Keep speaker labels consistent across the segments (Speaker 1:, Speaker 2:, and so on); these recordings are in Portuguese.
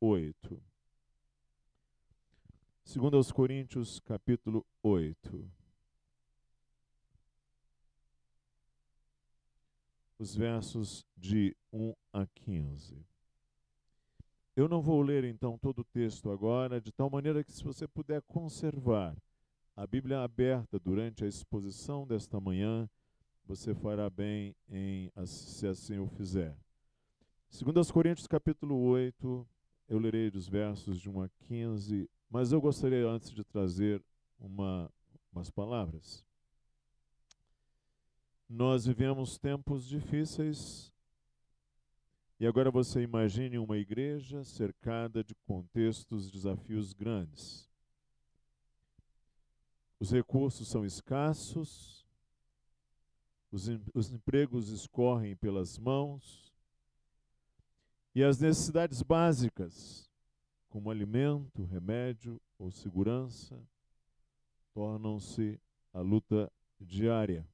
Speaker 1: 8. 2 aos Coríntios, capítulo 8. Os versos de 1 a 15. Eu não vou ler então todo o texto agora, de tal maneira que, se você puder conservar a Bíblia aberta durante a exposição desta manhã, você fará bem se assim o fizer. 2 Coríntios capítulo 8, eu lerei dos versos de 1 a 15, mas eu gostaria antes de trazer umas palavras. Nós vivemos tempos difíceis e agora você imagine uma igreja cercada de contextos, desafios grandes. Os recursos são escassos, os empregos escorrem pelas mãos e as necessidades básicas, como alimento, remédio ou segurança, tornam-se a luta diária.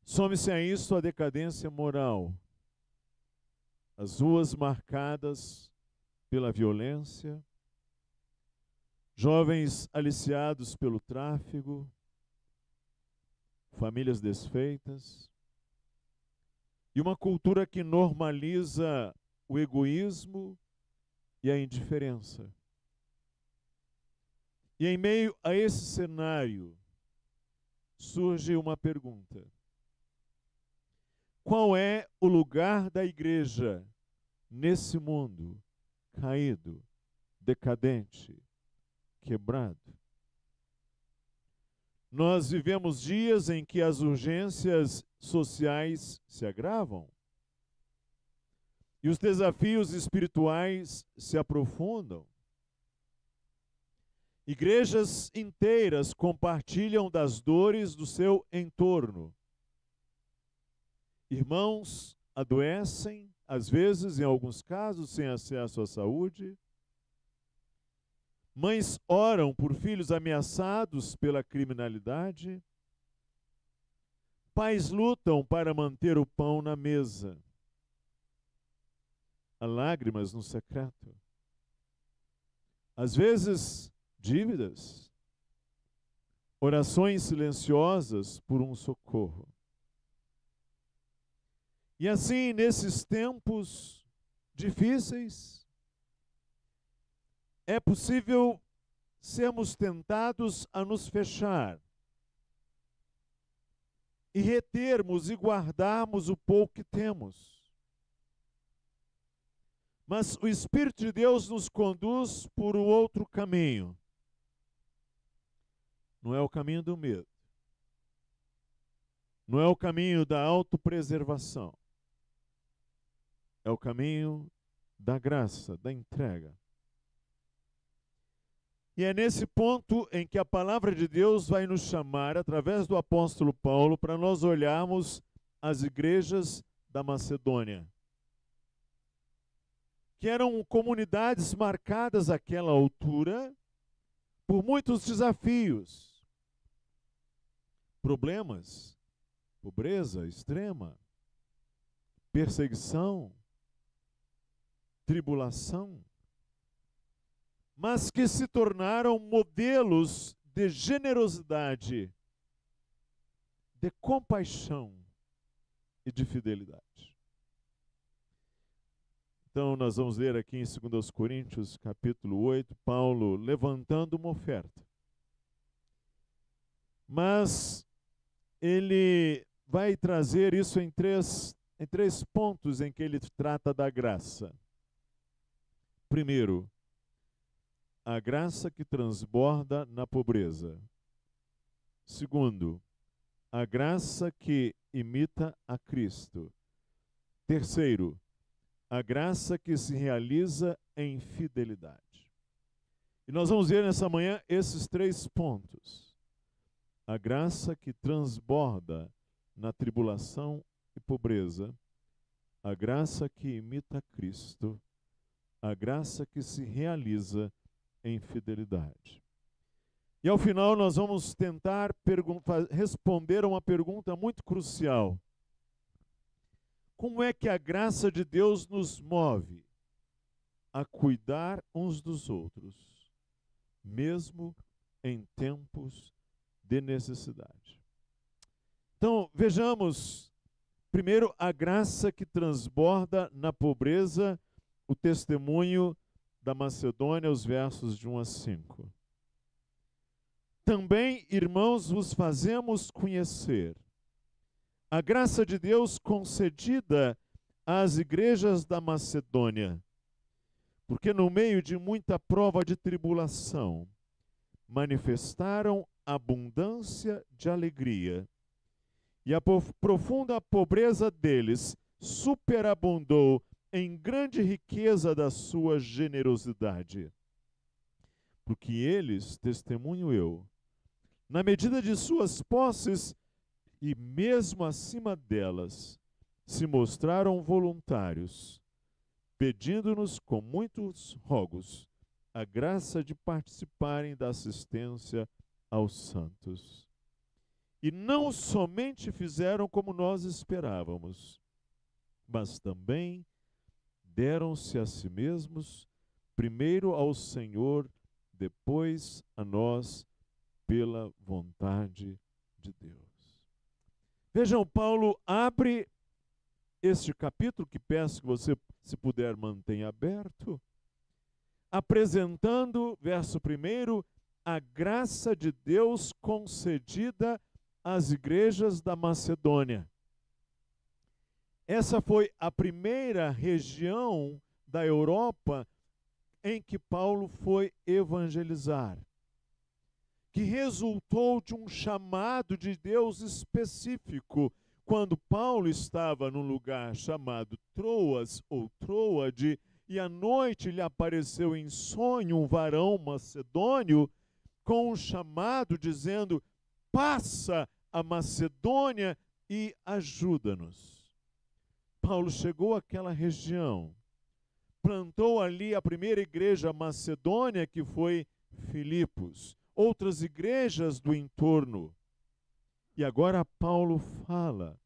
Speaker 1: Some-se a isso a decadência moral, as ruas marcadas pela violência, jovens aliciados pelo tráfico, famílias desfeitas, e uma cultura que normaliza o egoísmo e a indiferença. E em meio a esse cenário, surge uma pergunta: qual é o lugar da igreja nesse mundo caído, decadente, quebrado? Nós vivemos dias em que as urgências sociais se agravam e os desafios espirituais se aprofundam. Igrejas inteiras compartilham das dores do seu entorno. Irmãos adoecem, às vezes, em alguns casos, sem acesso à saúde. Mães oram por filhos ameaçados pela criminalidade. Pais lutam para manter o pão na mesa. Há lágrimas no secreto. Às vezes, dívidas. Orações silenciosas por um socorro. E assim, nesses tempos difíceis, é possível sermos tentados a nos fechar e retermos e guardarmos o pouco que temos. Mas o Espírito de Deus nos conduz por um outro caminho. Não é o caminho do medo. Não é o caminho da autopreservação. É o caminho da graça, da entrega. E é nesse ponto em que a palavra de Deus vai nos chamar, através do apóstolo Paulo, para nós olharmos as igrejas da Macedônia, que eram comunidades marcadas àquela altura por muitos desafios, problemas, pobreza extrema, perseguição, tribulação, mas que se tornaram modelos de generosidade, de compaixão e de fidelidade. Então nós vamos ler aqui em 2 Coríntios, capítulo 8, Paulo levantando uma oferta. Mas ele vai trazer isso em três pontos em que ele trata da graça. Primeiro, a graça que transborda na pobreza. Segundo, a graça que imita a Cristo. Terceiro, a graça que se realiza em fidelidade. E nós vamos ver nessa manhã esses 3 pontos. A graça que transborda na tribulação e pobreza. A graça que imita a Cristo. A graça que se realiza em fidelidade. E ao final nós vamos tentar responder a uma pergunta muito crucial. Como é que a graça de Deus nos move? a cuidar uns dos outros, mesmo em tempos de necessidade. Então, vejamos, primeiro, a graça que transborda na pobreza, o testemunho da Macedônia, os versos de 1 a 5. Também, irmãos, vos fazemos conhecer a graça de Deus concedida às igrejas da Macedônia, porque no meio de muita prova de tribulação, manifestaram abundância de alegria, e a profunda pobreza deles superabundou em grande riqueza da sua generosidade. Porque eles, testemunho eu, na medida de suas posses e mesmo acima delas, se mostraram voluntários, pedindo-nos com muitos rogos a graça de participarem da assistência aos santos. E não somente fizeram como nós esperávamos, mas também deram-se a si mesmos, primeiro ao Senhor, depois a nós, pela vontade de Deus. Vejam, Paulo abre este capítulo, que peço que você, se puder, mantenha aberto, apresentando, verso 1, a graça de Deus concedida às igrejas da Macedônia. Essa foi a primeira região da Europa em que Paulo foi evangelizar, que resultou de um chamado de Deus específico, quando Paulo estava num lugar chamado Troas ou Troade, e à noite lhe apareceu em sonho um varão macedônio com um chamado dizendo: passa a Macedônia e ajuda-nos. Paulo chegou àquela região, plantou ali a primeira igreja macedônia, que foi Filipos, outras igrejas do entorno. E agora Paulo fala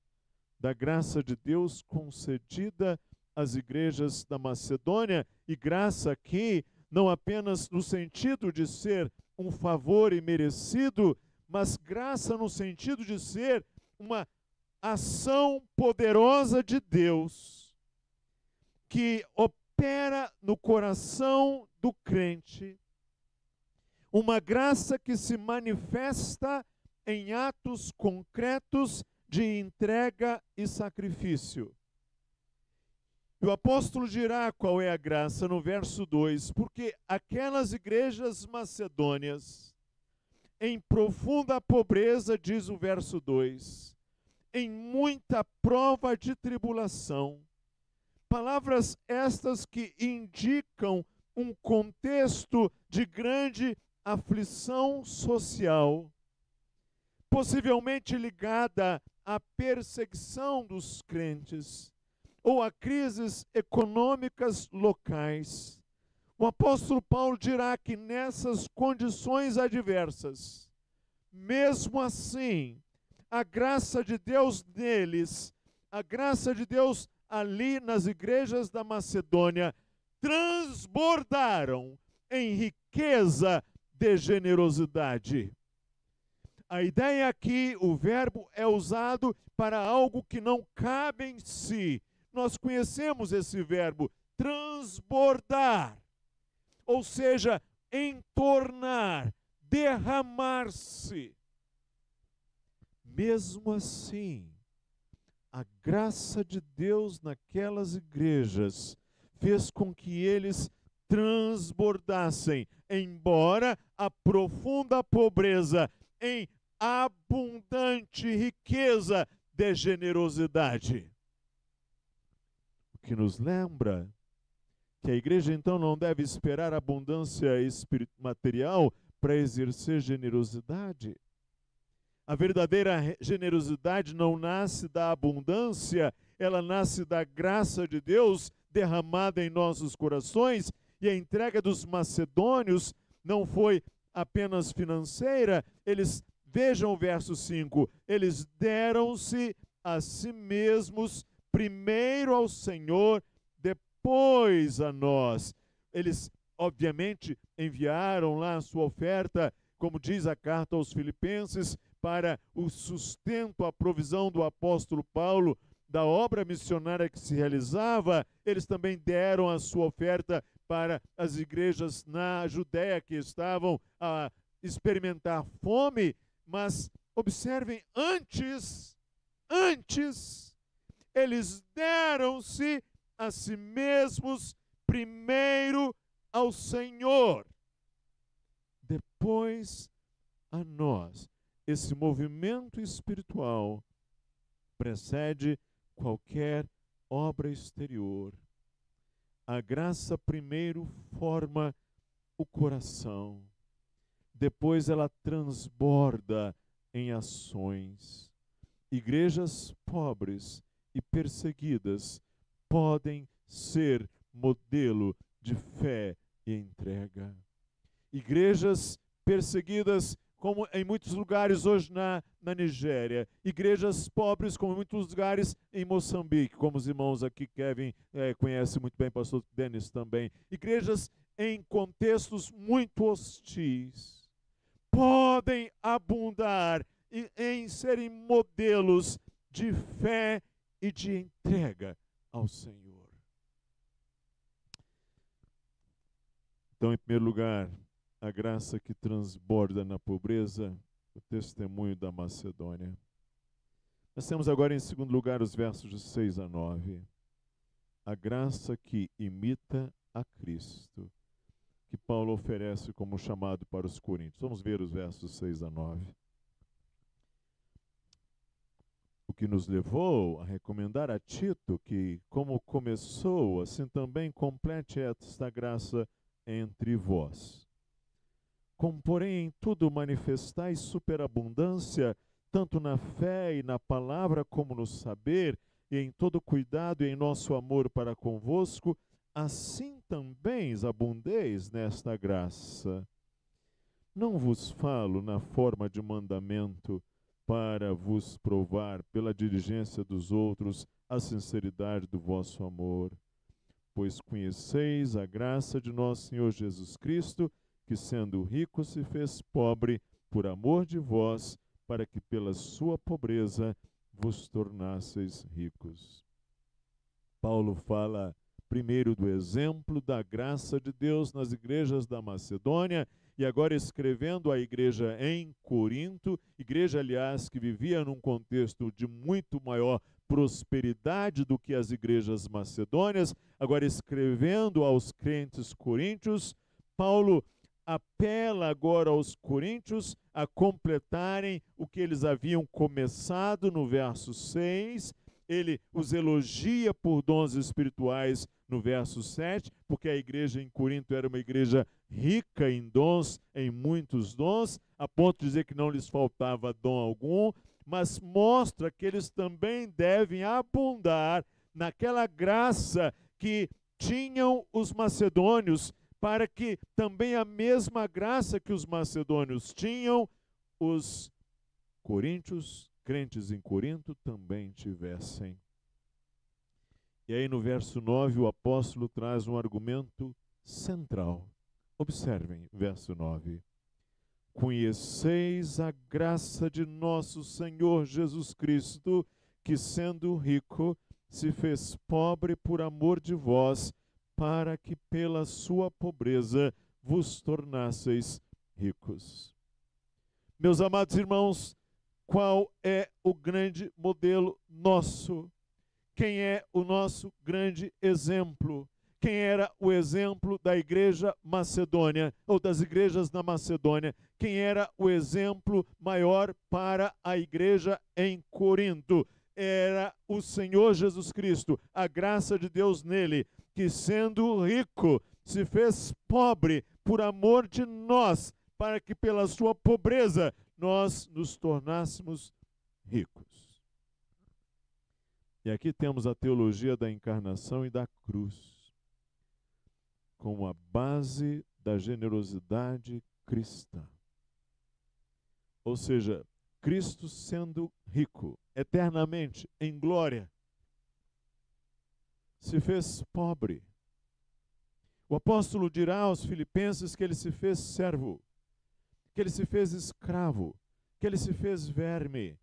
Speaker 1: da graça de Deus concedida às igrejas da Macedônia, e graça aqui não apenas no sentido de ser um favor imerecido, mas graça no sentido de ser uma ação poderosa de Deus que opera no coração do crente, uma graça que se manifesta em atos concretos de entrega e sacrifício. E o apóstolo dirá qual é a graça no verso 2, porque aquelas igrejas macedônias, em profunda pobreza, diz o verso 2, em muita prova de tribulação, palavras estas que indicam um contexto de grande aflição social, possivelmente ligada à perseguição dos crentes ou a crises econômicas locais. O apóstolo Paulo dirá que nessas condições adversas, mesmo assim, a graça de Deus neles, a graça de Deus ali nas igrejas da Macedônia, transbordaram em riqueza de generosidade. A ideia aqui, o verbo é usado para algo que não cabe em si. Nós conhecemos esse verbo, transbordar, ou seja, entornar, derramar-se. Mesmo assim, a graça de Deus naquelas igrejas fez com que eles transbordassem, embora a profunda pobreza, em abundante riqueza de generosidade. O que nos lembra que a igreja então não deve esperar abundância material para exercer generosidade. A verdadeira generosidade não nasce da abundância, ela nasce da graça de Deus derramada em nossos corações, e a entrega dos macedônios não foi apenas financeira. Eles, vejam o verso 5, eles deram-se a si mesmos, primeiro ao Senhor, depois a nós. Eles, obviamente, enviaram lá a sua oferta, como diz a carta aos Filipenses, para o sustento, a provisão do apóstolo Paulo, da obra missionária que se realizava. Eles também deram a sua oferta para as igrejas na Judéia que estavam a experimentar fome. Mas observem, antes, eles deram-se a si mesmos primeiro ao Senhor, depois a nós. Esse movimento espiritual precede qualquer obra exterior. A graça primeiro forma o coração, depois ela transborda em ações. Igrejas pobres e perseguidas podem ser modelo de fé e entrega. Igrejas perseguidas, como em muitos lugares hoje na Nigéria. Igrejas pobres, como em muitos lugares em Moçambique, como os irmãos aqui, Kevin conhece muito bem, pastor Denis também. Igrejas em contextos muito hostis podem abundar em serem modelos de fé e de entrega ao Senhor. Então, em primeiro lugar, a graça que transborda na pobreza, o testemunho da Macedônia. Nós temos agora em segundo lugar os versos de 6 a 9. A graça que imita a Cristo, que Paulo oferece como chamado para os coríntios. Vamos ver os versos 6 a 9. O que nos levou a recomendar a Tito que, como começou, assim também complete esta graça entre vós. Como, porém, em tudo manifestais superabundância, tanto na fé e na palavra como no saber, e em todo cuidado e em nosso amor para convosco, assim também abundeis nesta graça. Não vos falo na forma de mandamento, para vos provar pela diligência dos outros a sinceridade do vosso amor. Pois conheceis a graça de nosso Senhor Jesus Cristo, que sendo rico se fez pobre por amor de vós, para que pela sua pobreza vos tornasseis ricos. Paulo fala primeiro do exemplo da graça de Deus nas igrejas da Macedônia, e agora escrevendo à igreja em Corinto, igreja, aliás, que vivia num contexto de muito maior prosperidade do que as igrejas macedônias, agora escrevendo aos crentes coríntios, Paulo apela agora aos coríntios a completarem o que eles haviam começado no verso 6. Ele os elogia por dons espirituais no verso 7, porque a igreja em Corinto era uma igreja rica em dons, em muitos dons, a ponto de dizer que não lhes faltava dom algum, mas mostra que eles também devem abundar naquela graça que tinham os macedônios, para que também a mesma graça que os macedônios tinham, os coríntios, crentes em Corinto, também tivessem. E aí no verso 9 o apóstolo traz um argumento central. Observem, verso 9. Conheceis a graça de nosso Senhor Jesus Cristo, que sendo rico, se fez pobre por amor de vós, para que pela sua pobreza vos tornasseis ricos. Meus amados irmãos, qual é o grande modelo nosso? Quem é o nosso grande exemplo? Quem era o exemplo da igreja macedônia, ou das igrejas na Macedônia? Quem era o exemplo maior para a igreja em Corinto? Era o Senhor Jesus Cristo, a graça de Deus nele, que sendo rico, se fez pobre por amor de nós, para que pela sua pobreza nós nos tornássemos ricos. E aqui temos a teologia da encarnação e da cruz como a base da generosidade cristã. Ou seja, Cristo sendo rico eternamente em glória, se fez pobre. O O apóstolo dirá aos filipenses que ele se fez servo, que ele se fez escravo, que ele se fez verme,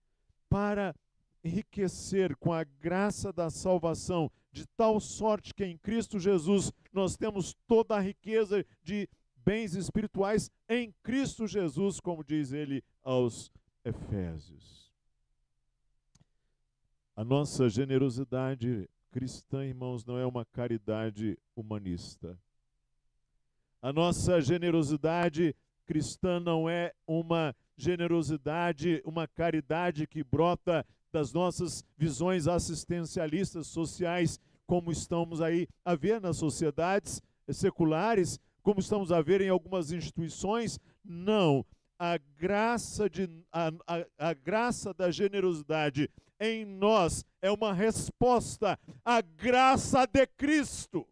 Speaker 1: para enriquecer com a graça da salvação, de tal sorte que em Cristo Jesus nós temos toda a riqueza de bens espirituais em Cristo Jesus, como diz ele aos Efésios. A nossa generosidade cristã, irmãos, não é uma caridade humanista. A nossa generosidade cristã não é uma generosidade, uma caridade que brota das nossas visões assistencialistas sociais, como estamos aí a ver nas sociedades seculares, como estamos a ver em algumas instituições. Não. A graça da generosidade em nós é uma resposta à graça de Cristo.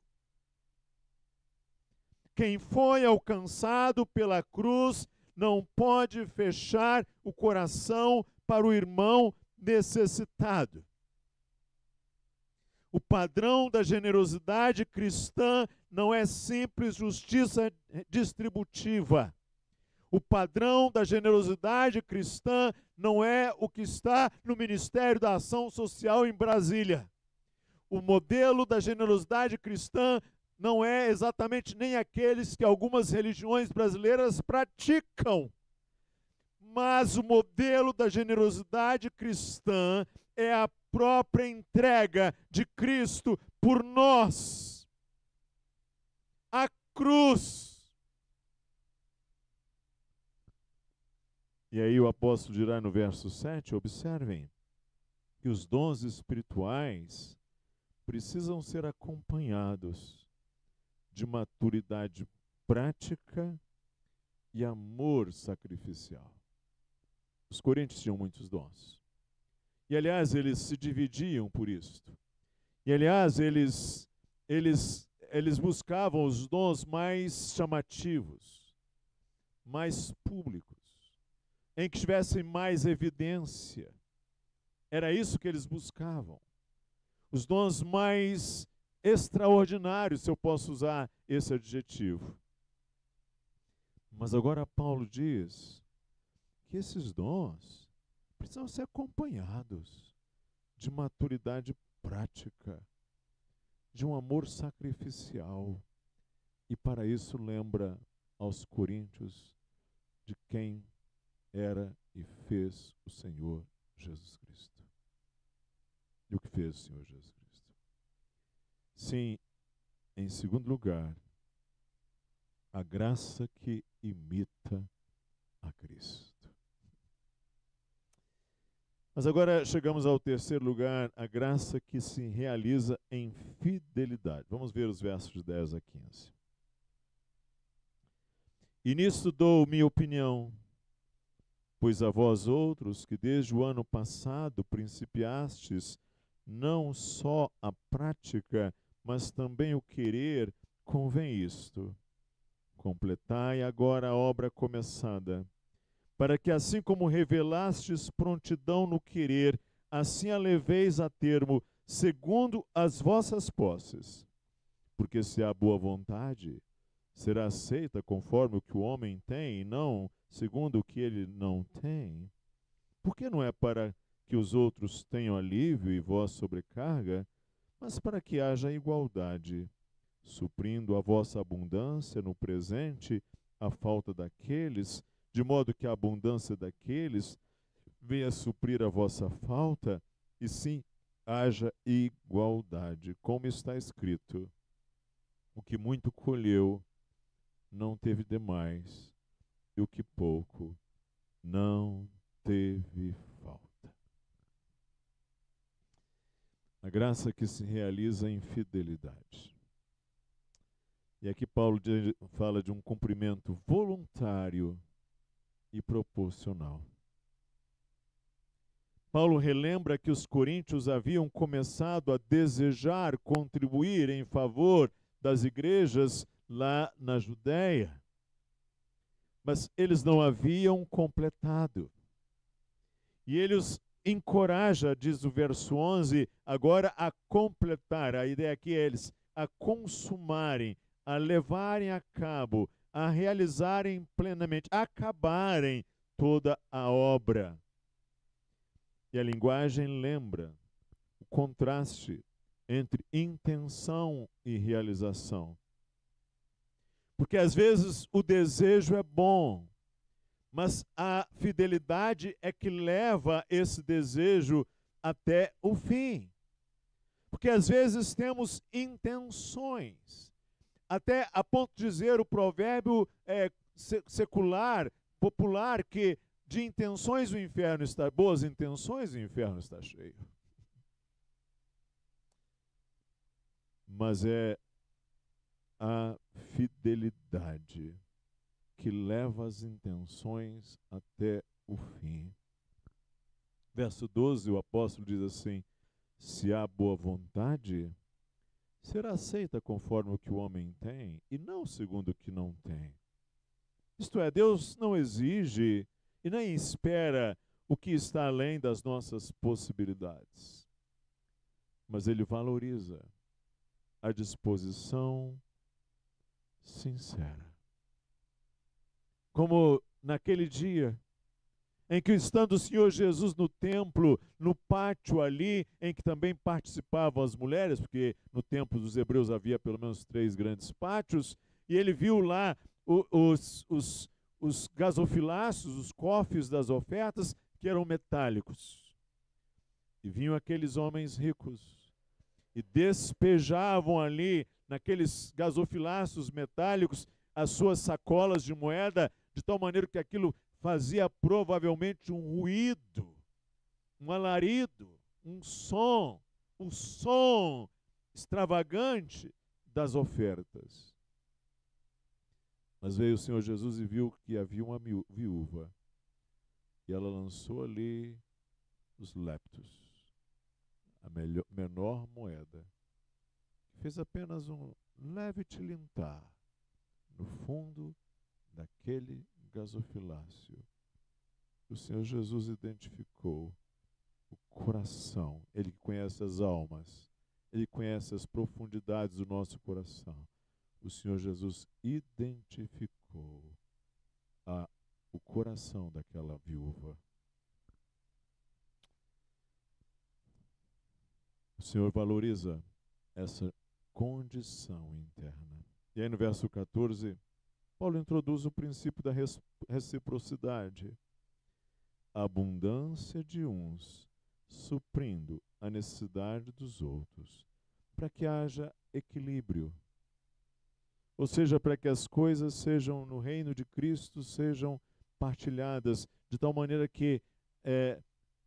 Speaker 1: Quem foi alcançado pela cruz não pode fechar o coração para o irmão necessitado. O padrão da generosidade cristã não é simples justiça distributiva. O padrão da generosidade cristã não é o que está no Ministério da Ação Social em Brasília. O modelo da generosidade cristã não é exatamente nem aqueles que algumas religiões brasileiras praticam. Mas o modelo da generosidade cristã é a própria entrega de Cristo por nós. A cruz. E aí o apóstolo dirá no verso 7, observem, que os dons espirituais precisam ser acompanhados de maturidade prática e amor sacrificial. Os coríntios tinham muitos dons. E, aliás, eles se dividiam por isto. E, aliás, eles buscavam os dons mais chamativos, mais públicos, em que tivessem mais evidência. Era isso que eles buscavam. Os dons mais extraordinários, se eu posso usar esse adjetivo. Mas agora Paulo diz que esses dons precisam ser acompanhados de maturidade prática, de um amor sacrificial. E para isso lembra aos coríntios de quem era e fez o Senhor Jesus Cristo. E o que fez o Senhor Jesus Cristo? Sim, em segundo lugar, a graça que imita a Cristo. Mas agora chegamos ao terceiro lugar, a graça que se realiza em fidelidade. Vamos ver os versos de 10 a 15. E nisto dou minha opinião, pois a vós outros, que desde o ano passado principiastes não só a prática, mas também o querer, convém isto: completai agora a obra começada, para que assim como revelastes prontidão no querer, assim a leveis a termo, segundo as vossas posses. Porque se há boa vontade, será aceita conforme o que o homem tem, e não segundo o que ele não tem. Porque não é para que os outros tenham alívio e vós sobrecarga, mas para que haja igualdade, suprindo a vossa abundância no presente a falta daqueles, de modo que a abundância daqueles venha suprir a vossa falta, e sim haja igualdade. Como está escrito: o que muito colheu não teve demais, e o que pouco não teve falta. A graça que se realiza em fidelidade. E aqui Paulo fala de um cumprimento voluntário e proporcional. Paulo relembra que os coríntios haviam começado a desejar contribuir em favor das igrejas lá na Judéia, mas eles não haviam completado. E ele os encoraja, diz o verso 11, agora a completar. A ideia aqui é eles a consumarem, a levarem a cabo, a realizarem plenamente, a acabarem toda a obra. E a linguagem lembra o contraste entre intenção e realização. Porque às vezes o desejo é bom, mas a fidelidade é que leva esse desejo até o fim. Porque às vezes temos intenções, até a ponto de dizer o provérbio secular, popular, que de intenções o inferno está, boas intenções o inferno está cheio. Mas é a fidelidade que leva as intenções até o fim. Verso 12, o apóstolo diz assim: se há boa vontade, será aceita conforme o que o homem tem, e não segundo o que não tem. Isto é, Deus não exige e nem espera o que está além das nossas possibilidades. Mas Ele valoriza a disposição sincera. Como naquele dia em que, estando o Senhor Jesus no templo, no pátio ali, em que também participavam as mulheres, porque no templo dos hebreus havia pelo menos 3 grandes pátios, e ele viu lá os gasofiláceos, os cofres das ofertas, que eram metálicos. E vinham aqueles homens ricos e despejavam ali, naqueles gasofiláceos metálicos, as suas sacolas de moeda, de tal maneira que aquilo fazia provavelmente um ruído, um alarido, um som, o som extravagante das ofertas. Mas veio o Senhor Jesus e viu que havia uma viúva, e ela lançou ali os leptos, a menor moeda, fez apenas um leve tilintar no fundo daquele gasofilácio. O Senhor Jesus identificou o coração. Ele conhece as almas, Ele conhece as profundidades do nosso coração. O Senhor Jesus identificou o coração daquela viúva. O Senhor valoriza essa condição interna. E aí no verso 14, Paulo introduz o princípio da reciprocidade. A abundância de uns suprindo a necessidade dos outros, para que haja equilíbrio. Ou seja, para que as coisas sejam, no reino de Cristo, sejam partilhadas, de tal maneira que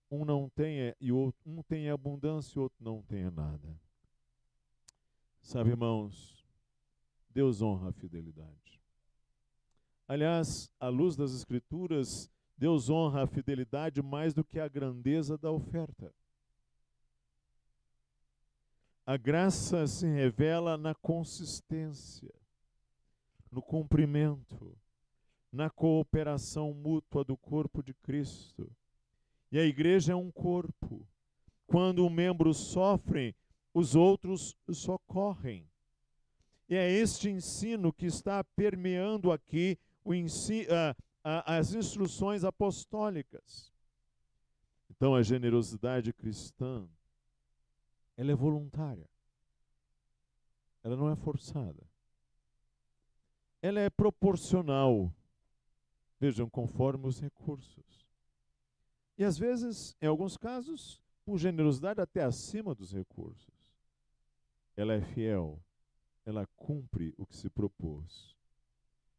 Speaker 1: um não tenha, e um tenha abundância e o outro não tenha nada. Sabe, irmãos, Deus honra a fidelidade. Aliás, à luz das Escrituras, Deus honra a fidelidade mais do que a grandeza da oferta. A graça se revela na consistência, no cumprimento, na cooperação mútua do corpo de Cristo. E a igreja é um corpo. Quando um membro sofre, os outros socorrem. E é este ensino que está permeando aqui as instruções apostólicas. Então, a generosidade cristã, ela é voluntária. Ela não é forçada. Ela é proporcional. Vejam, conforme os recursos. E às vezes, em alguns casos, por generosidade até acima dos recursos. Ela é fiel. Ela cumpre o que se propôs.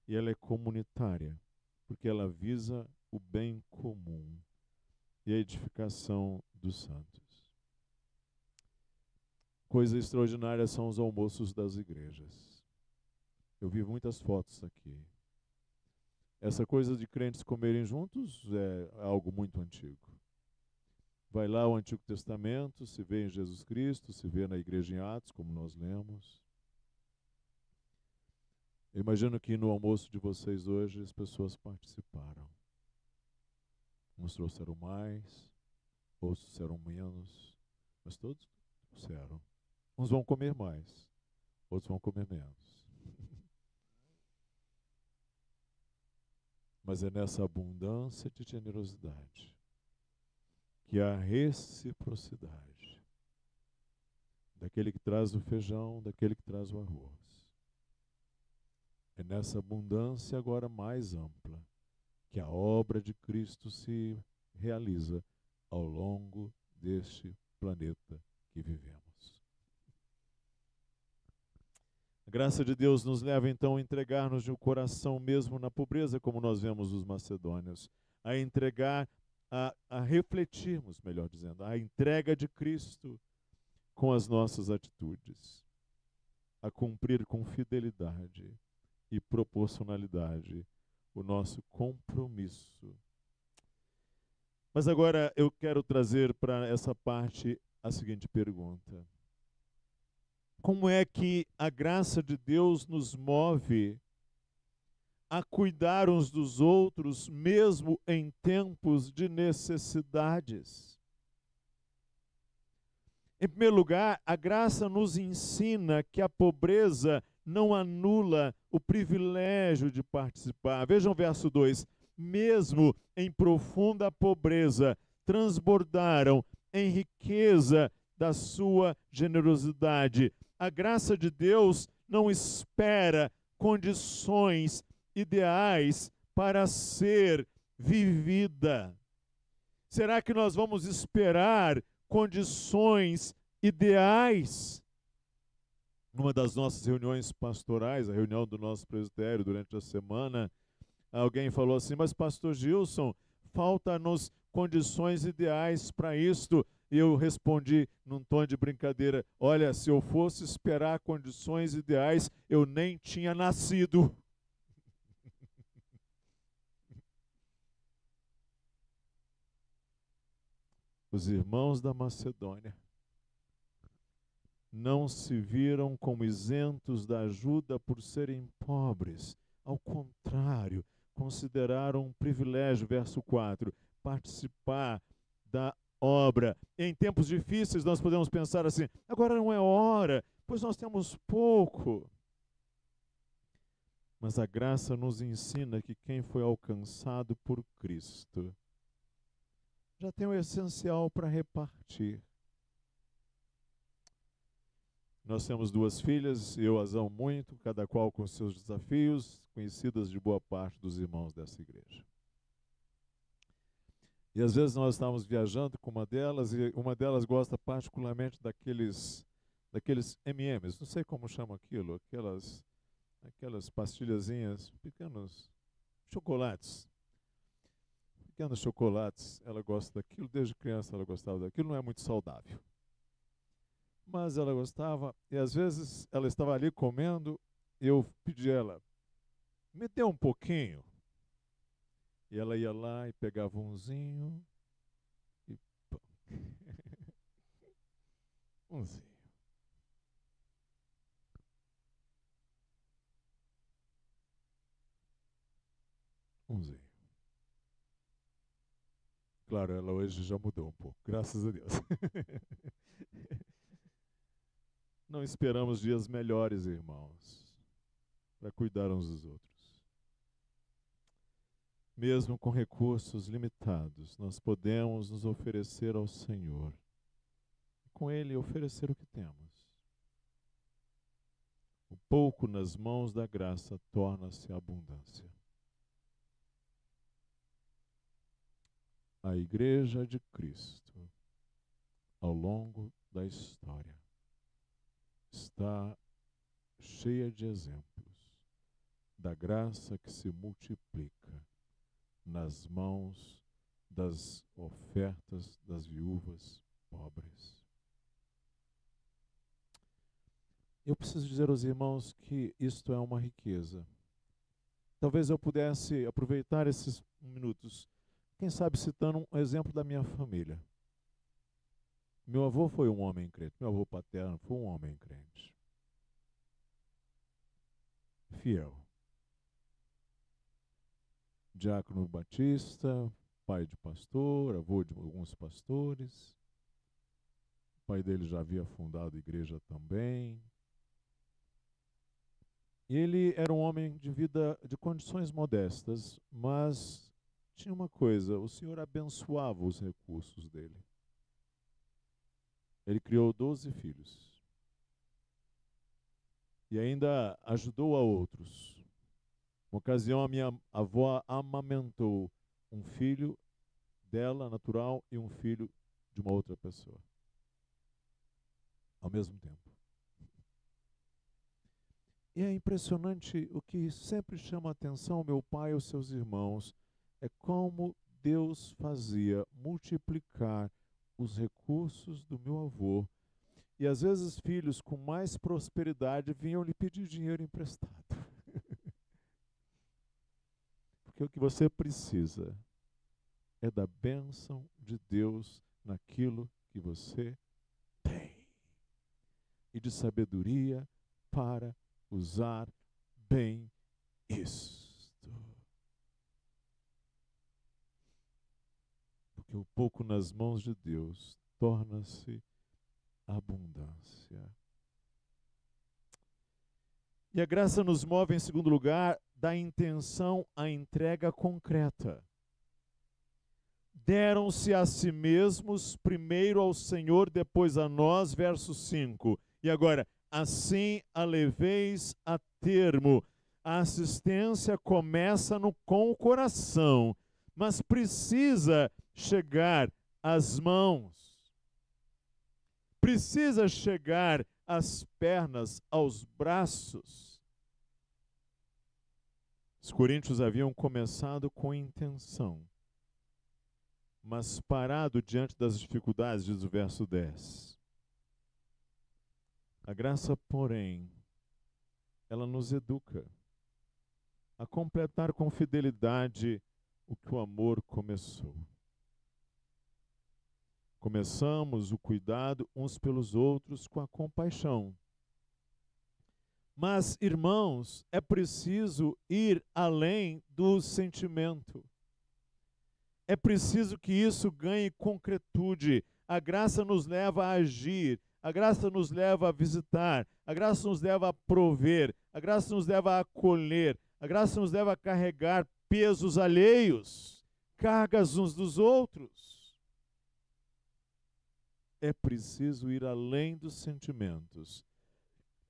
Speaker 1: E ela é comunitária, porque ela visa o bem comum e a edificação dos santos. Coisa extraordinária são os almoços das igrejas. Eu vi muitas fotos aqui. Essa coisa de crentes comerem juntos é algo muito antigo. Vai lá o Antigo Testamento, se vê em Jesus Cristo, se vê na igreja em Atos, como nós lemos. Eu imagino que no almoço de vocês hoje as pessoas participaram. Uns trouxeram mais, outros trouxeram menos, mas todos trouxeram. Uns vão comer mais, outros vão comer menos. Mas é nessa abundância de generosidade que há reciprocidade daquele que traz o feijão, daquele que traz o arroz. É nessa abundância agora mais ampla que a obra de Cristo se realiza ao longo deste planeta que vivemos. A graça de Deus nos leva então a entregar-nos de um coração mesmo na pobreza, como nós vemos os macedônios, a entregar, a refletirmos, melhor dizendo, a entrega de Cristo com as nossas atitudes, a cumprir com fidelidade e proporcionalidade o nosso compromisso. Mas agora eu quero trazer para essa parte a seguinte pergunta: como é que a graça de Deus nos move a cuidar uns dos outros, mesmo em tempos de necessidades? Em primeiro lugar, a graça nos ensina que a pobreza não anula o privilégio de participar. Vejam o verso 2. Mesmo em profunda pobreza, transbordaram em riqueza da sua generosidade. A graça de Deus não espera condições ideais para ser vivida. Será que nós vamos esperar condições ideais? Numa das nossas reuniões pastorais, a reunião do nosso presbitério durante a semana, alguém falou assim: mas pastor Gilson, falta-nos condições ideais para isto. E eu respondi num tom de brincadeira: olha, se eu fosse esperar condições ideais, eu nem tinha nascido. Os irmãos da Macedônia não se viram como isentos da ajuda por serem pobres. Ao contrário, consideraram um privilégio, verso 4, participar da obra. Em tempos difíceis nós podemos pensar assim: agora não é hora, pois nós temos pouco. Mas a graça nos ensina que quem foi alcançado por Cristo já tem o essencial para repartir. Nós temos 2 filhas, eu as amo muito, cada qual com seus desafios, conhecidas de boa parte dos irmãos dessa igreja. E às vezes nós estávamos viajando com uma delas, e uma delas gosta particularmente daqueles M&M's, não sei como chama aquilo, aquelas pastilhazinhas, pequenos chocolates. Pequenos chocolates, ela gosta daquilo, desde criança ela gostava daquilo, não é muito saudável. Mas ela gostava, e às vezes ela estava ali comendo, e eu pedi a ela: me dê um pouquinho. E ela ia lá e pegava umzinho, e pão. Umzinho. Umzinho. Claro, ela hoje já mudou um pouco, graças a Deus. Não esperamos dias melhores, irmãos, para cuidar uns dos outros. Mesmo com recursos limitados, nós podemos nos oferecer ao Senhor. Com Ele, oferecer o que temos. O pouco nas mãos da graça torna-se abundância. A Igreja de Cristo, ao longo da história, está cheia de exemplos da graça que se multiplica nas mãos das ofertas das viúvas pobres. Eu preciso dizer aos irmãos que isto é uma riqueza. Talvez eu pudesse aproveitar esses minutos, quem sabe citando um exemplo da minha família. Meu avô foi um homem crente, meu avô paterno foi um homem crente. Fiel. Diácono batista, pai de pastor, avô de alguns pastores. O pai dele já havia fundado a igreja também. E ele era um homem de vida de condições modestas, mas tinha uma coisa: o Senhor abençoava os recursos dele. Ele criou 12 filhos e ainda ajudou a outros. Uma ocasião, a minha avó amamentou um filho dela, natural, e um filho de uma outra pessoa, ao mesmo tempo. E é impressionante o que sempre chama a atenção meu pai e os seus irmãos, é como Deus fazia multiplicar os recursos do meu avô. E às vezes filhos com mais prosperidade vinham lhe pedir dinheiro emprestado. Porque o que você precisa é da bênção de Deus naquilo que você tem. E de sabedoria para usar bem isto. Porque o pouco nas mãos de Deus torna-se abundância. E a graça nos move, em segundo lugar, da intenção à entrega concreta. Deram-se a si mesmos, primeiro ao Senhor, depois a nós, verso 5. E agora, assim a leveis a termo. A assistência começa com o coração, mas precisa chegar às mãos. Precisa chegar às pernas, aos braços. Os coríntios haviam começado com intenção, mas parado diante das dificuldades, diz o verso 10. A graça, porém, ela nos educa a completar com fidelidade o que o amor começou. Começamos o cuidado uns pelos outros com a compaixão. Mas, irmãos, é preciso ir além do sentimento. É preciso que isso ganhe concretude. A graça nos leva a agir, a graça nos leva a visitar, a graça nos leva a prover, a graça nos leva a acolher, a graça nos leva a carregar pesos alheios, cargas uns dos outros. É preciso ir além dos sentimentos.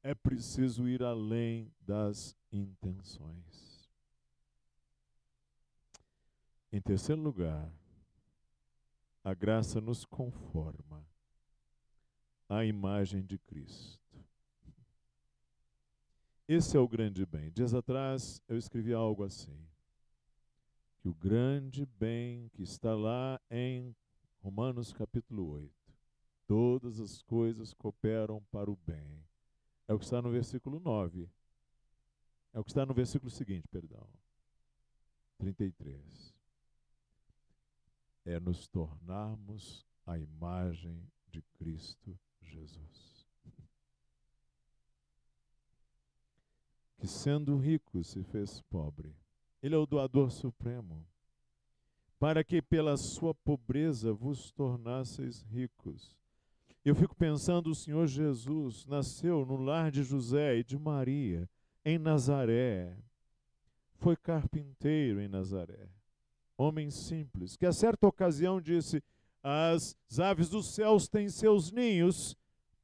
Speaker 1: É preciso ir além das intenções. Em terceiro lugar, a graça nos conforma à imagem de Cristo. Esse é o grande bem. Dias atrás eu escrevi algo assim: que o grande bem que está lá em Romanos capítulo 8, todas as coisas cooperam para o bem. É o que está no versículo 9. É o que está no versículo seguinte, perdão. 33. É nos tornarmos a imagem de Cristo Jesus. Que sendo rico se fez pobre. Ele é o doador supremo. Para que pela sua pobreza vos tornasseis ricos. Eu fico pensando, o Senhor Jesus nasceu no lar de José e de Maria, em Nazaré. Foi carpinteiro em Nazaré. Homem simples, que a certa ocasião disse: as aves dos céus têm seus ninhos,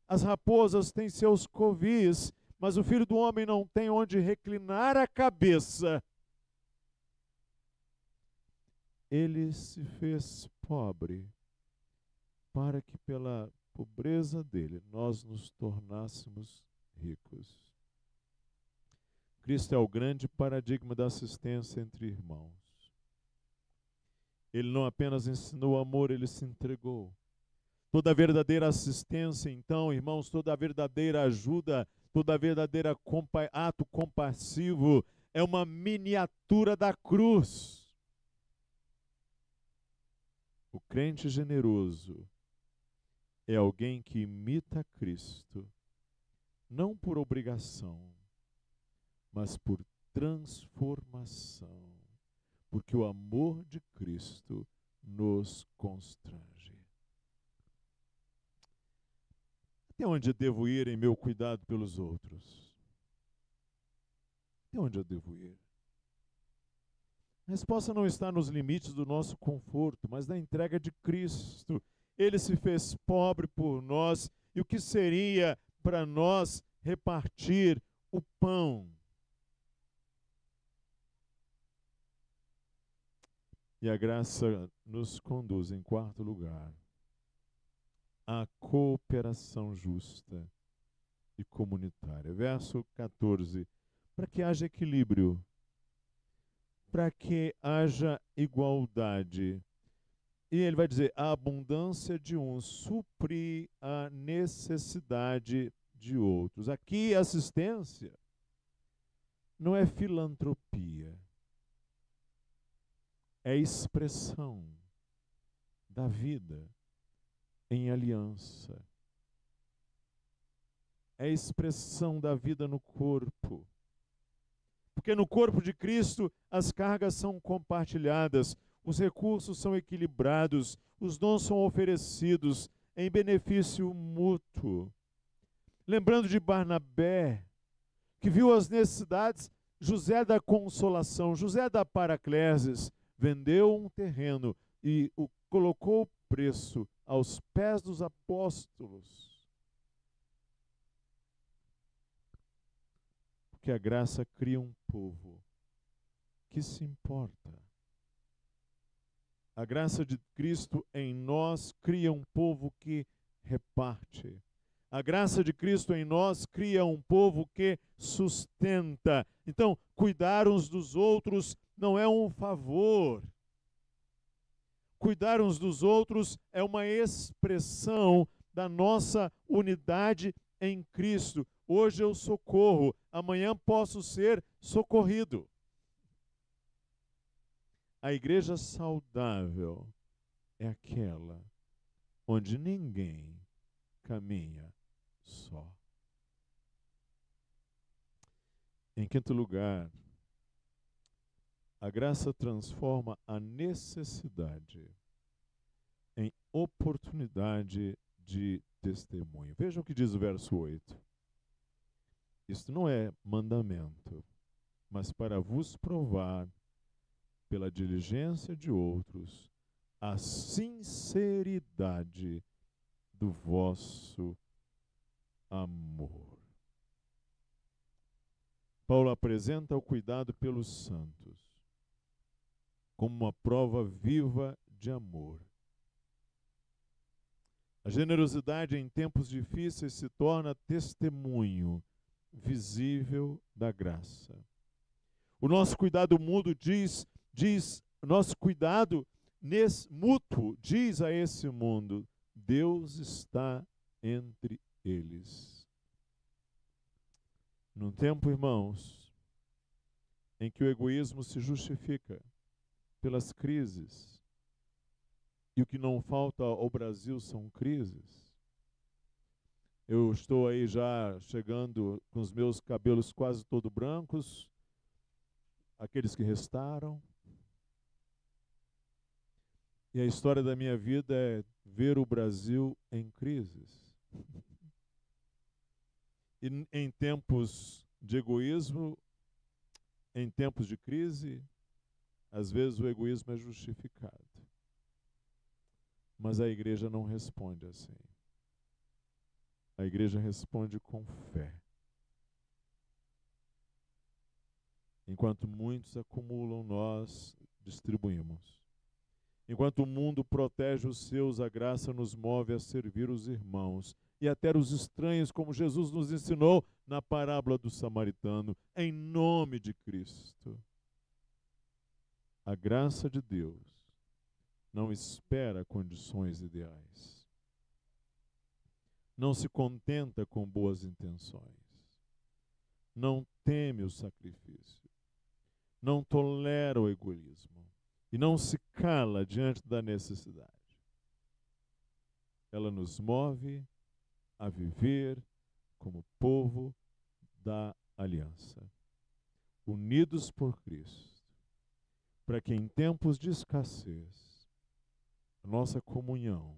Speaker 1: as raposas têm seus covis, mas o filho do homem não tem onde reclinar a cabeça. Ele se fez pobre para que pela pobreza dele nós nos tornássemos ricos. Cristo é o grande paradigma da assistência entre irmãos. Ele não apenas ensinou amor, ele se entregou. Toda verdadeira assistência, então, irmãos, toda verdadeira ajuda, toda verdadeira ato compassivo é uma miniatura da cruz. O crente generoso é alguém que imita Cristo, não por obrigação, mas por transformação, porque o amor de Cristo nos constrange. Até onde devo ir em meu cuidado pelos outros? Até onde eu devo ir? A resposta não está nos limites do nosso conforto, mas na entrega de Cristo. Ele se fez pobre por nós, e o que seria para nós repartir o pão? E a graça nos conduz, em quarto lugar, à cooperação justa e comunitária. Verso 14. Para que haja equilíbrio, para que haja igualdade. E ele vai dizer: a abundância de uns supre a necessidade de outros. Aqui, assistência não é filantropia, é expressão da vida em aliança. É expressão da vida no corpo. Porque no corpo de Cristo as cargas são compartilhadas, os recursos são equilibrados, os dons são oferecidos em benefício mútuo. Lembrando de Barnabé, que viu as necessidades, José da Consolação, José da Paracleses, vendeu um terreno e o colocou preço aos pés dos apóstolos. Porque a graça cria um povo que se importa. A graça de Cristo em nós cria um povo que reparte. A graça de Cristo em nós cria um povo que sustenta. Então, cuidar uns dos outros não é um favor. Cuidar uns dos outros é uma expressão da nossa unidade em Cristo. Hoje eu socorro, amanhã posso ser socorrido. A igreja saudável é aquela onde ninguém caminha só. Em quinto lugar, a graça transforma a necessidade em oportunidade de testemunho. Vejam o que diz o verso 8. Isto não é mandamento, mas para vos provar, pela diligência de outros, a sinceridade do vosso amor. Paulo apresenta o cuidado pelos santos como uma prova viva de amor. A generosidade em tempos difíceis se torna testemunho visível da graça. O nosso cuidado mútuo nosso cuidado mútuo diz a esse mundo: Deus está entre eles. Num tempo, irmãos, em que o egoísmo se justifica pelas crises, e o que não falta ao Brasil são crises. Eu estou aí já chegando com os meus cabelos quase todo brancos, aqueles que restaram. E a história da minha vida é ver o Brasil em crises. E em tempos de egoísmo, em tempos de crise, às vezes o egoísmo é justificado. Mas a igreja não responde assim. A igreja responde com fé. Enquanto muitos acumulam, nós distribuímos. Enquanto o mundo protege os seus, a graça nos move a servir os irmãos e até os estranhos, como Jesus nos ensinou na parábola do samaritano, em nome de Cristo. A graça de Deus não espera condições ideais. Não se contenta com boas intenções. Não teme o sacrifício. Não tolera o egoísmo. E não se cala diante da necessidade. Ela nos move a viver como povo da aliança, unidos por Cristo, para que em tempos de escassez, a nossa comunhão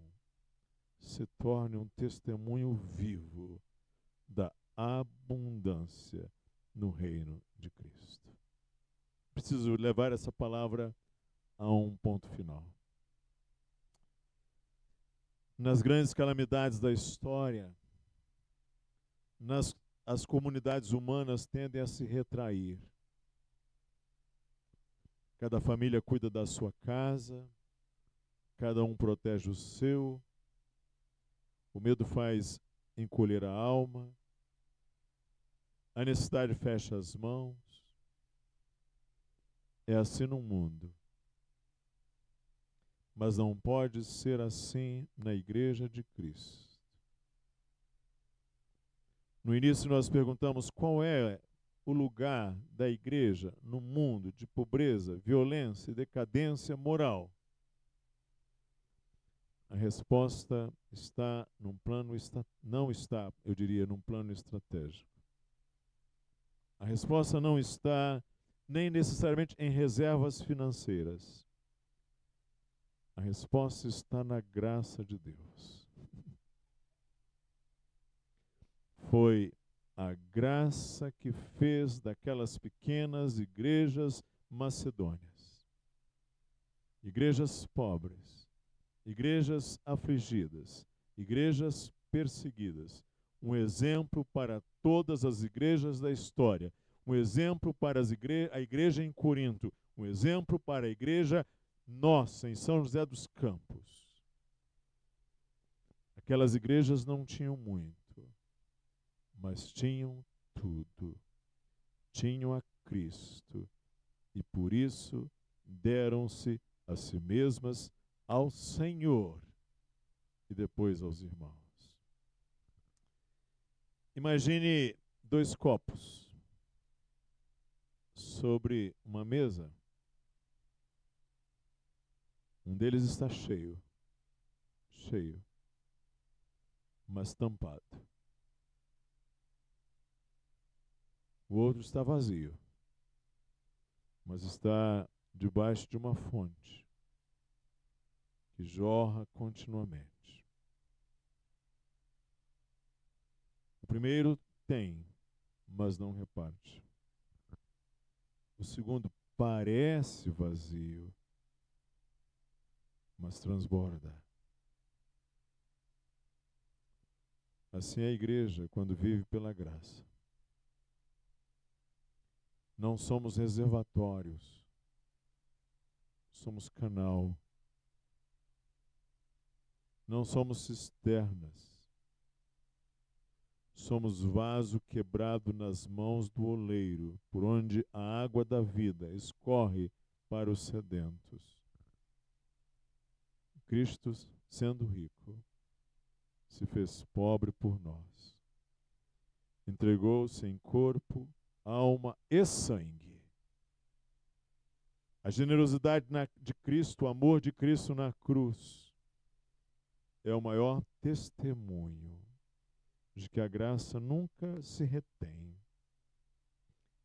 Speaker 1: se torne um testemunho vivo da abundância no reino de Cristo. Preciso levar essa palavra a um ponto final. Nas grandes calamidades da história, as comunidades humanas tendem a se retrair. Cada família cuida da sua casa, cada um protege o seu. O medo faz encolher a alma. A necessidade fecha as mãos. É assim no mundo. Mas não pode ser assim na Igreja de Cristo. No início nós perguntamos qual é o lugar da igreja no mundo de pobreza, violência e decadência moral. A resposta está num plano, não está, eu diria, num plano estratégico. A resposta não está nem necessariamente em reservas financeiras. A resposta está na graça de Deus. Foi a graça que fez daquelas pequenas igrejas macedônias, igrejas pobres, igrejas afligidas, igrejas perseguidas, um exemplo para todas as igrejas da história, um exemplo para a igreja em Corinto, um exemplo para a igreja nossa, em São José dos Campos. Aquelas igrejas não tinham muito, mas tinham tudo. Tinham a Cristo e por isso deram-se a si mesmas ao Senhor e depois aos irmãos. Imagine 2 copos sobre uma mesa. Um deles está cheio, mas tampado. O outro está vazio, mas está debaixo de uma fonte que jorra continuamente. O primeiro tem, mas não reparte. O segundo parece vazio, mas transborda. Assim é a igreja quando vive pela graça. Não somos reservatórios, somos canal. Não somos cisternas, somos vaso quebrado nas mãos do oleiro, por onde a água da vida escorre para os sedentos. Cristo, sendo rico, se fez pobre por nós. Entregou-se em corpo, alma e sangue. A generosidade de Cristo, o amor de Cristo na cruz, é o maior testemunho de que a graça nunca se retém.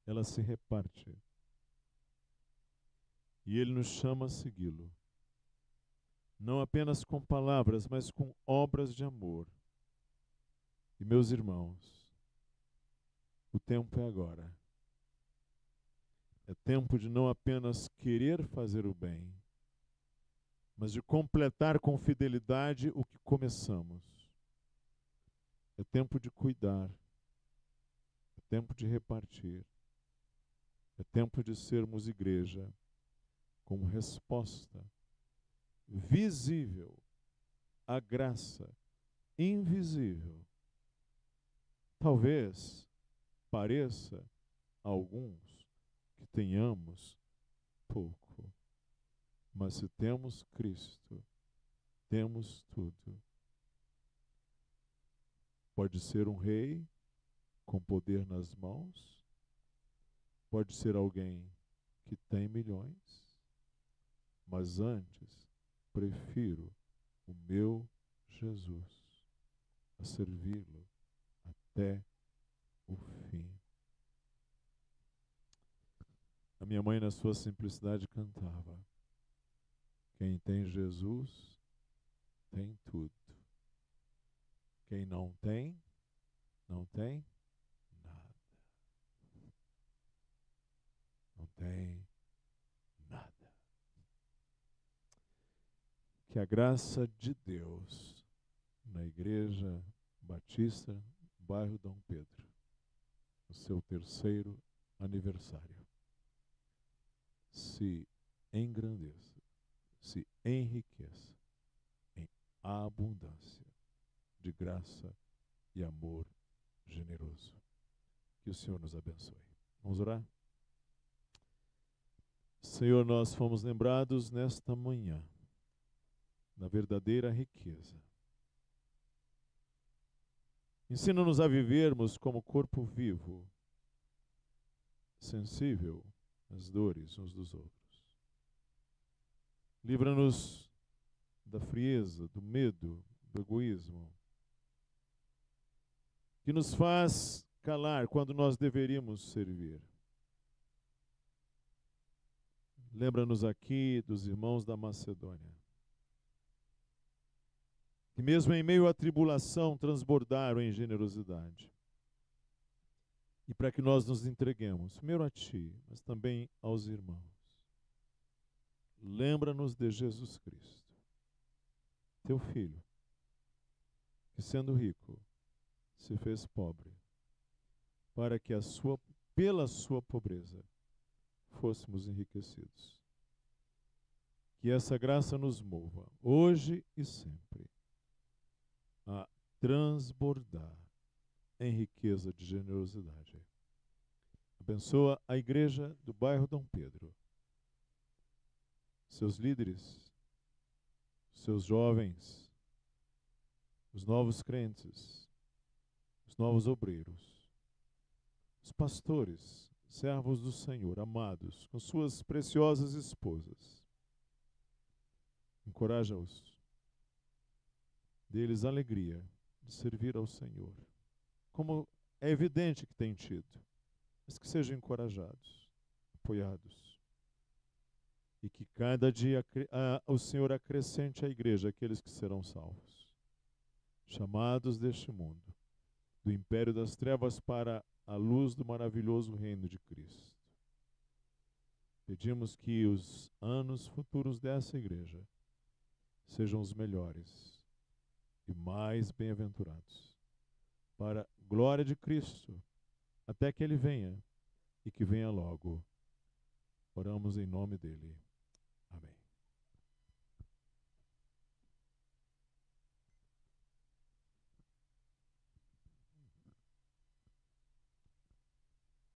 Speaker 1: Ela se reparte. E Ele nos chama a segui-lo. Não apenas com palavras, mas com obras de amor. E meus irmãos, o tempo é agora. É tempo de não apenas querer fazer o bem, mas de completar com fidelidade o que começamos. É tempo de cuidar. É tempo de repartir. É tempo de sermos igreja como resposta visível à graça invisível. Talvez pareça a alguns que tenhamos pouco, mas se temos Cristo, temos tudo. Pode ser um rei com poder nas mãos, pode ser alguém que tem milhões, mas antes prefiro o meu Jesus a servi-lo até o fim. A minha mãe, na sua simplicidade, cantava: quem tem Jesus tem tudo. Quem não tem, não tem nada. tem nada. Que a graça de Deus na Igreja Batista, bairro Dom Pedro, no seu 3º aniversário, se engrandeça, se enriqueça em abundância de graça e amor generoso. Que o Senhor nos abençoe. Vamos orar? Senhor, nós fomos lembrados nesta manhã da verdadeira riqueza. Ensina-nos a vivermos como corpo vivo, sensível às dores uns dos outros. Livra-nos da frieza, do medo, do egoísmo, que nos faz calar quando nós deveríamos servir. Lembra-nos aqui dos irmãos da Macedônia, que mesmo em meio à tribulação transbordaram em generosidade. E para que nós nos entreguemos, primeiro a Ti, mas também aos irmãos. Lembra-nos de Jesus Cristo, Teu Filho, que sendo rico, se fez pobre, para que pela sua pobreza fôssemos enriquecidos. Que essa graça nos mova, hoje e sempre, a transbordar em riqueza de generosidade. Abençoa a igreja do bairro Dom Pedro, seus líderes, seus jovens, os novos crentes, os novos obreiros, os pastores, servos do Senhor, amados, com suas preciosas esposas. Encoraja-os, dê-lhes alegria de servir ao Senhor, como é evidente que tem tido, mas que sejam encorajados, apoiados, e que cada dia o Senhor acrescente à igreja aqueles que serão salvos, chamados deste mundo, do império das trevas para a luz do maravilhoso reino de Cristo. Pedimos que os anos futuros dessa igreja sejam os melhores e mais bem-aventurados, para a glória de Cristo, até que Ele venha, e que venha logo. Oramos em nome dEle.